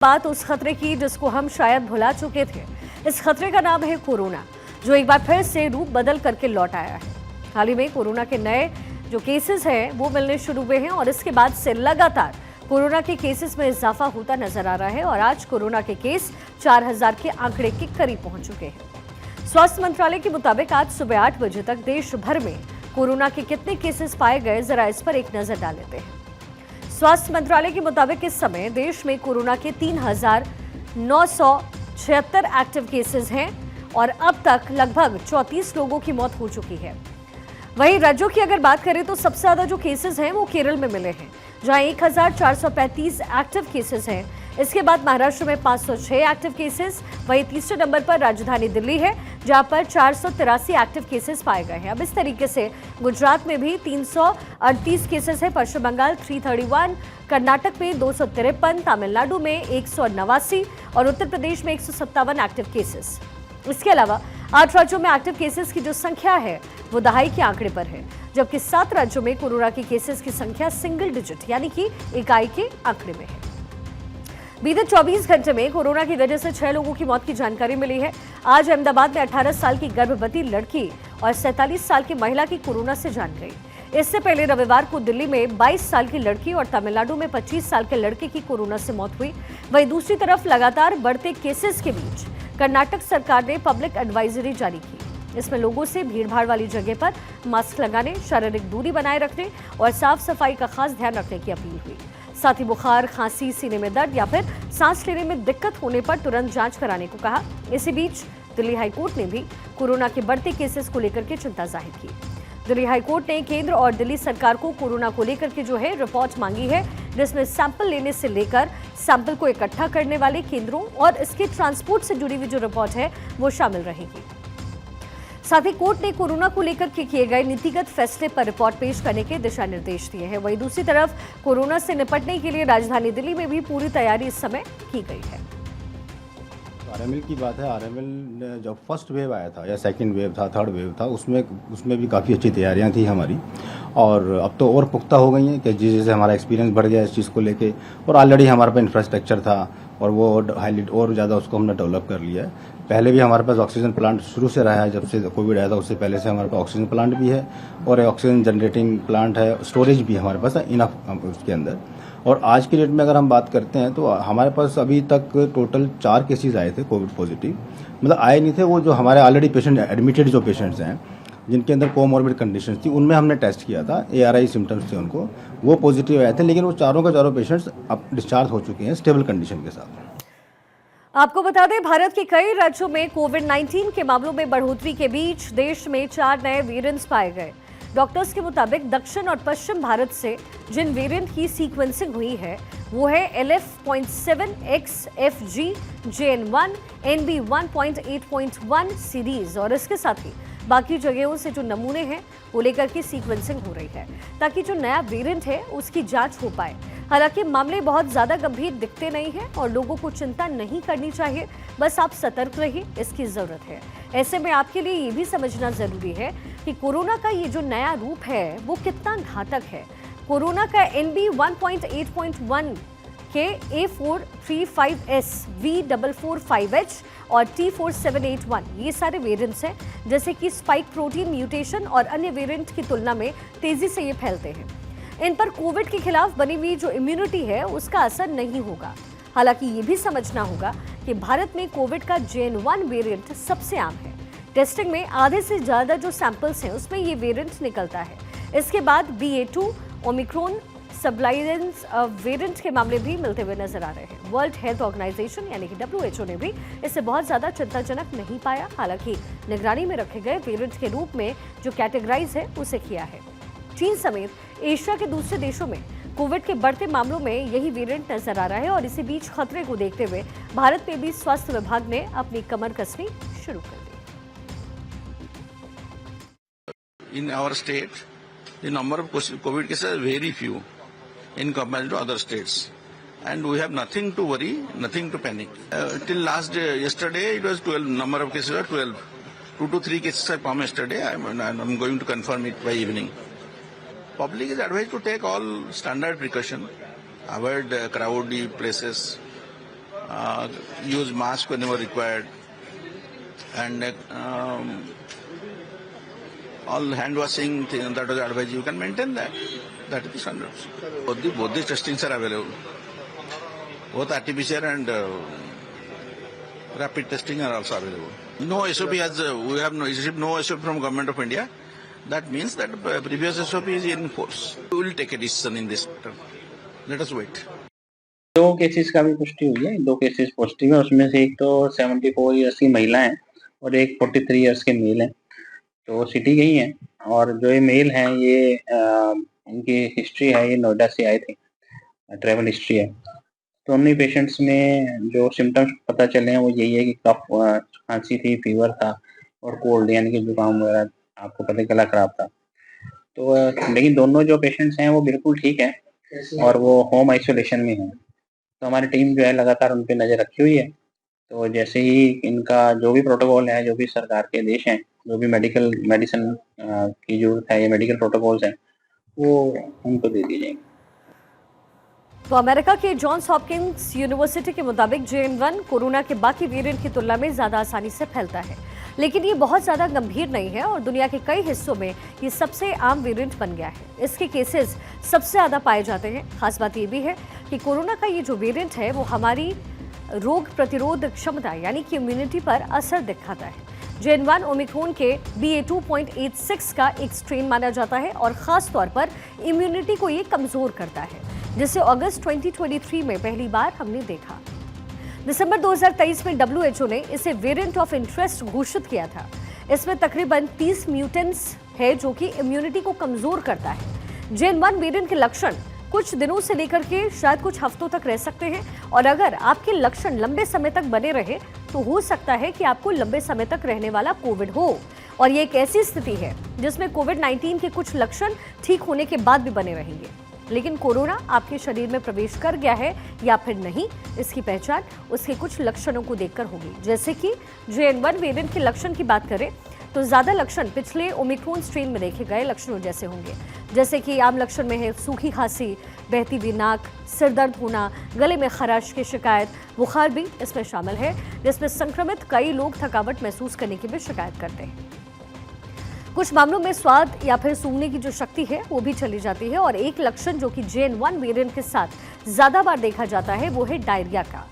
बात उस खतरे की जिसको हम शायद भुला चुके थे। इस खतरे का नाम है कोरोना, जो एक बार फिर से रूप बदल करके लौट आया है। हाल ही में कोरोना के नए जो केसेस हैं वो मिलने शुरू हुए हैं और इसके बाद से लगातार कोरोना के केसेस में इजाफा होता नजर आ रहा है और आज कोरोना के केस 4000 के आंकड़े के करीब पहुंच चुके हैं। स्वास्थ्य मंत्रालय के मुताबिक आज सुबह 8 बजे तक देश भर में कोरोना के कितने केसेस पाए गए, जरा इस पर एक नजर डाल लेते हैं। स्वास्थ्य मंत्रालय के मुताबिक इस समय देश में कोरोना के 3976 एक्टिव केसेस हैं और अब तक लगभग 34 लोगों की मौत हो चुकी है। वहीं राज्यों की अगर बात करें तो सबसे ज्यादा जो केसेस हैं वो केरल में मिले हैं, जहां 1435 एक्टिव केसेस हैं। इसके बाद महाराष्ट्र में 506 एक्टिव केसेस, वहीं तीसरे नंबर पर राजधानी दिल्ली है, जहां पर 483 एक्टिव केसेस पाए गए हैं। अब इस तरीके से गुजरात में भी 338 केसेस है, पश्चिम बंगाल 331, कर्नाटक में 253, तमिलनाडु में 189 और उत्तर प्रदेश में 157 एक्टिव केसेस। इसके अलावा 8 राज्यों में एक्टिव केसेस की जो संख्या है वो दहाई के आंकड़े पर है, जबकि 7 राज्यों में कोरोना के केसेस की संख्या सिंगल डिजिट यानी कि इकाई के आंकड़े में है। बीते 24 घंटे में कोरोना की वजह से 6 लोगों की मौत की जानकारी मिली है। आज अहमदाबाद में 18 साल की गर्भवती लड़की और 47 साल की महिला की कोरोना से जान गई। इससे पहले रविवार को दिल्ली में 22 साल की लड़की और तमिलनाडु में 25 साल के लड़के की कोरोना से मौत हुई। वहीं दूसरी तरफ लगातार बढ़ते केसेस के बीच कर्नाटक सरकार ने पब्लिक एडवाइजरी जारी की। इसमें लोगों से भीड़भाड़ वाली जगह पर मास्क लगाने, शारीरिक दूरी बनाए रखने और साफ सफाई का खास ध्यान रखने की अपील हुई। साथ ही बुखार, खांसी, सीने में दर्द या फिर सांस लेने में दिक्कत होने पर तुरंत जांच कराने को कहा। इसी बीच दिल्ली हाईकोर्ट ने भी कोरोना के बढ़ते केसेस को लेकर के चिंता जाहिर की। दिल्ली हाईकोर्ट ने केंद्र और दिल्ली सरकार को कोरोना को लेकर के जो है रिपोर्ट मांगी है, जिसमें सैंपल लेने से लेकर सैंपल को इकट्ठा करने वाले केंद्रों और इसके ट्रांसपोर्ट से जुड़ी हुई जो रिपोर्ट है वो शामिल रहेगी। साथ ही कोर्ट ने कोरोना को लेकर के किए गए नीतिगत फैसले पर रिपोर्ट पेश करने के दिशा निर्देश दिए हैं। वहीं दूसरी तरफ कोरोना से निपटने के लिए राजधानी दिल्ली में भी पूरी तैयारी इस समय की गई है। आरएमएल की बात है, आरएमएल जब फर्स्ट वेव आया था या सेकंड वेव था, थर्ड वेव था, उसमें भी काफ़ी अच्छी तैयारियां थी हमारी और अब तो और पुख्ता हो गई हैं कि जैसे हमारा एक्सपीरियंस बढ़ गया इस चीज़ को लेके और ऑलरेडी हमारे पास इंफ्रास्ट्रक्चर था और वो हाईलाइट और ज़्यादा उसको हमने डेवलप कर लिया है। पहले भी हमारे पास ऑक्सीजन प्लांट शुरू से रहा है, जब से कोविड आया था उससे पहले से हमारे पास ऑक्सीजन प्लांट भी है और ऑक्सीजन जनरेटिंग प्लांट है, स्टोरेज भी हमारे पास इनफ उसके अंदर। और आज की डेट में अगर हम बात करते हैं तो हमारे पास अभी तक टोटल 4 केसेस आए थे कोविड पॉजिटिव, मतलब आए नहीं थे, वो जो हमारे ऑलरेडी पेशेंट एडमिटेड जो पेशेंट्स हैं जिनके अंदर कोमॉर्बिड कंडीशंस थी उनमें हमने टेस्ट किया था, ARI सिम्टम्स थे उनको, वो पॉजिटिव आए थे, लेकिन वो चारों के चारों पेशेंट्स अब डिस्चार्ज हो चुके हैं स्टेबल कंडीशन के साथ। आपको बता दें, भारत के कई राज्यों में कोविड-19 के मामलों में बढ़ोतरी के बीच देश में 4 नए वेरिएंट्स पाए गए। डॉक्टर्स के मुताबिक दक्षिण और पश्चिम भारत से जिन वेरिएंट की सीक्वेंसिंग हुई है वो है LF.7, XFG, JN1, NB1.8.1 series और इसके साथ ही बाकी जगहों से जो नमूने हैं वो लेकर के सीक्वेंसिंग हो रही है ताकि जो नया वेरिएंट है उसकी जांच हो पाए। हालांकि मामले बहुत ज्यादा गंभीर दिखते नहीं हैं और लोगों को चिंता नहीं करनी चाहिए, बस आप सतर्क रहिए, इसकी जरूरत है। ऐसे में आपके लिए ये भी समझना जरूरी है कि कोरोना का ये जो नया रूप है वो कितना घातक है। कोरोना का NB1.8.1 के A435S, V445H और T4781 ये सारे वेरिएंट्स हैं, जैसे कि स्पाइक प्रोटीन म्यूटेशन और अन्य वेरिएंट की तुलना में तेजी से ये फैलते हैं। इन पर कोविड के खिलाफ बनी हुई जो इम्यूनिटी है उसका असर नहीं होगा। हालांकि ये भी समझना होगा कि भारत में कोविड का JN1 वेरिएंट सबसे आम है। टेस्टिंग में आधे से ज्यादा जो सैंपल्स हैं उसमें ये वेरिएंट निकलता है। इसके बाद BA2 ओमिक्रॉन सबलाइडेंस वेरिएंट के मामले भी मिलते हुए नजर आ रहे हैं। वर्ल्ड हेल्थ ऑर्गेनाइजेशन यानी कि WHO ने भी इसे बहुत ज्यादा चिंताजनक नहीं पाया। हालांकि निगरानी में रखे गए वेरिएंट के रूप में जो कैटेगराइज है उसे किया है। चीन समेत एशिया के दूसरे देशों में कोविड के बढ़ते मामलों में यही वेरिएंट नजर आ रहा है और इसी बीच खतरे को देखते हुए भारत में भी स्वास्थ्य विभाग ने अपनी कमर कसनी शुरू कर दी। In our state, the number of COVID cases are very few in comparison to other states, and we have nothing to worry, nothing to panic. Till yesterday, it was 12. Number of cases were 12. 2 to 3 cases have come yesterday. I'm going to confirm it by evening. Public is advised to take all standard precaution, avoid crowded places, use mask whenever required, and all hand washing thing that was advised, you can maintain that. That is the standards. Both the testings are available. Both RT-PCR and rapid testing are also available. No SOP we have received no SOP from Government of India. That means that previous SOP is in force. We will take a decision in this matter. Let us wait. 2 cases का भी पुष्टि हुई है। 2 cases positive है, उसमें से एक तो 74 ईयर्स की महिला है और एक 43 ईयर्स के मेल है। तो सिटी गई हैं और जो ये मेल हैं ये इनकी हिस्ट्री है, ये नोएडा से आए थे, ट्रैवल हिस्ट्री है। तो उन्हीं पेशेंट्स में जो सिम्टम्स पता चले हैं वो यही है कि कफ, खांसी थी, फीवर था और कोल्ड यानी कि जुकाम वगैरह, आपको पता, गला खराब था। तो लेकिन दोनों जो पेशेंट्स हैं वो बिल्कुल ठीक है और वो होम आइसोलेशन में हैं। तो हमारी टीम जो है लगातार उन पे नज़र रखी हुई है। तो जैसे ही इनका जो भी प्रोटोकॉल है, जो भी सरकार के आदेश हैं, जो भी मेडिसिन की ज़रूरत है या मेडिकल प्रोटोकॉल्स हैं, वो उनको दे दिए जाएंगे। तो अमेरिका के जॉन्स हॉपकिंस यूनिवर्सिटी के मुताबिक JN1 कोरोना के बाकी वेरिएंट की तुलना में ज़्यादा आसानी से फैलता है, लेकिन ये बहुत ज़्यादा गंभीर नहीं है और दुनिया के कई हिस्सों में ये सबसे आम वेरिएंट बन गया है। इसके केसेस सबसे ज़्यादा पाए जाते हैं। खास बात ये भी है कि कोरोना का ये जो वेरिएंट है वो हमारी रोग प्रतिरोध क्षमता यानी कि इम्यूनिटी पर असर दिखाता है। JN1 ओमिक्रॉन के BA.2.86 का एक स्ट्रेन माना जाता है और ख़ास तौर पर इम्यूनिटी को ये कमज़ोर करता है, जिसे अगस्त 2023 में पहली बार हमने देखा। दिसंबर 2023 में WHO ने इसे वेरिएंट ऑफ इंटरेस्ट घोषित किया था। इसमें तकरीबन 30 म्यूटेंट्स है जो कि इम्यूनिटी को कमज़ोर करता है। JN1 वेरिएंट के लक्षण कुछ दिनों से लेकर के शायद कुछ हफ्तों तक रह सकते हैं और अगर आपके लक्षण लंबे समय तक बने रहे तो हो सकता है कि आपको लंबे समय तक रहने वाला कोविड हो। और ये एक ऐसी स्थिति है जिसमें कोविड-19 के कुछ लक्षण ठीक होने के बाद भी बने रहेंगे। लेकिन कोरोना आपके शरीर में प्रवेश कर गया है या फिर नहीं, इसकी पहचान उसके कुछ लक्षणों को देखकर होगी। जैसे कि JN1 वेरिएंट के लक्षण की बात करें तो ज़्यादा लक्षण पिछले ओमिक्रॉन स्ट्रेन में देखे गए लक्षणों जैसे होंगे, जैसे कि आम लक्षण में है सूखी खांसी, बहती हुई नाक, सिर दर्द होना, गले में खराश की शिकायत, बुखार भी इसमें शामिल है, जिसमें संक्रमित कई लोग थकावट महसूस करने की भी शिकायत करते हैं। कुछ मामलों में स्वाद या फिर सूंघने की जो शक्ति है वो भी चली जाती है और एक लक्षण जो कि JN1 वेरिएंट के साथ ज़्यादा बार देखा जाता है वो है डायरिया का।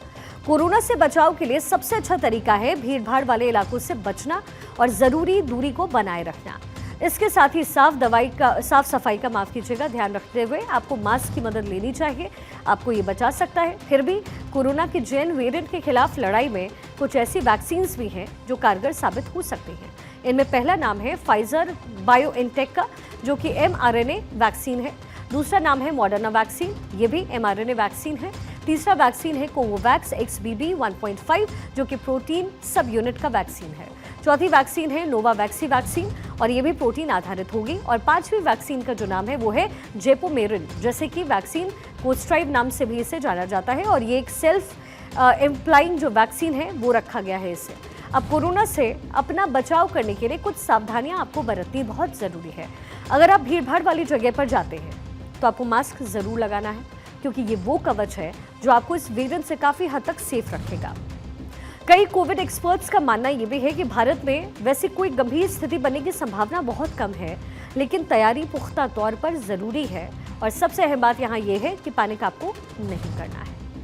कोरोना से बचाव के लिए सबसे अच्छा तरीका है भीड़भाड़ वाले इलाकों से बचना और ज़रूरी दूरी को बनाए रखना। इसके साथ ही साफ सफाई का ध्यान रखते हुए आपको मास्क की मदद लेनी चाहिए। आपको ये बचा सकता है। फिर भी कोरोना के JN वेरिएंट के खिलाफ लड़ाई में कुछ ऐसी वैक्सीन्स भी हैं जो कारगर साबित हो सकती हैं। इनमें पहला नाम है फाइजर बायोएनटेक का, जो कि mRNA वैक्सीन है। दूसरा नाम है मॉडर्ना वैक्सीन, ये भी mRNA वैक्सीन है। तीसरा वैक्सीन है कोवोवैक्स XBB 1.5, जो कि प्रोटीन सब यूनिट का वैक्सीन है। चौथी वैक्सीन है नोवावैक्सी वैक्सीन और ये भी प्रोटीन आधारित होगी। और पांचवी वैक्सीन का जो नाम है वो है जेपोमेरिन, जैसे कि वैक्सीन कोस्ट्राइव नाम से भी इसे जाना जाता है और ये एक सेल्फ एम्प्लाइंग जो वैक्सीन है वो रखा गया है इसे। अब कोरोना से अपना बचाव करने के लिए कुछ सावधानियां आपको बरतनी बहुत ज़रूरी है। अगर आप भीड़भाड़ वाली जगह पर जाते हैं तो आपको मास्क ज़रूर लगाना है, क्योंकि ये वो कवच है जो आपको इस वेरिएंट से काफ़ी हद तक सेफ रखेगा। कई कोविड एक्सपर्ट्स का मानना ये भी है कि भारत में वैसी कोई गंभीर स्थिति बनने की संभावना बहुत कम है, लेकिन तैयारी पुख्ता तौर पर ज़रूरी है। और सबसे अहम बात यहाँ ये है कि पैनिक आपको नहीं करना है।